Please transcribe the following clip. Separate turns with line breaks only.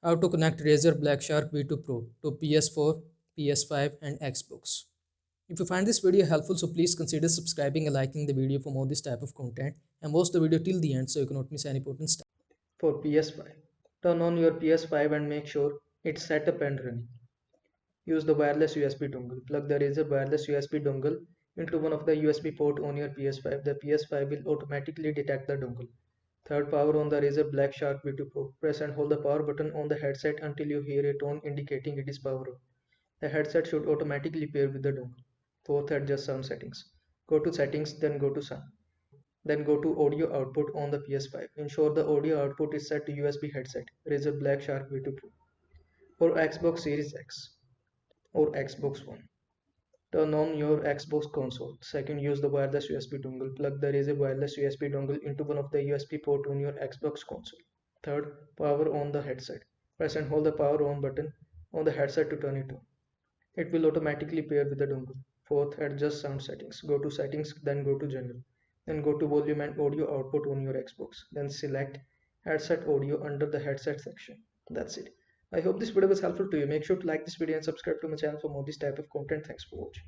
How to connect Razer BlackShark V2 Pro to PS4, PS5 and Xbox. If you find this video helpful, so please consider subscribing and liking the video for more this type of content, and watch the video till the end so you cannot miss any important step. For PS5, turn on your PS5 and make sure it's set up and running. Use the wireless USB dongle. Plug the Razer wireless USB dongle into one of the USB port on your PS5. The PS5 will automatically detect the dongle. Third, power on the Razer BlackShark V2 Pro. Press and hold the power button on the headset until you hear a tone indicating it is power on. The headset should automatically pair with the dongle. Fourth, adjust sound settings. Go to settings, then go to sound. Then go to audio output on the PS5. Ensure the audio output is set to USB headset, Razer BlackShark V2 Pro, or Xbox Series X, or Xbox One. Turn on your Xbox console. Second, use the wireless USB dongle. Plug the Razer wireless USB dongle into one of the USB port on your Xbox console. Third, power on the headset. Press and hold the power on button on the headset to turn it on. It will automatically pair with the dongle. Fourth, adjust sound settings. Go to settings, then go to general. Then go to volume and audio output on your Xbox. Then select headset audio under the headset section. That's it. I hope this video was helpful to you. Make sure to like this video and subscribe to my channel for more this type of content. Thanks for watching.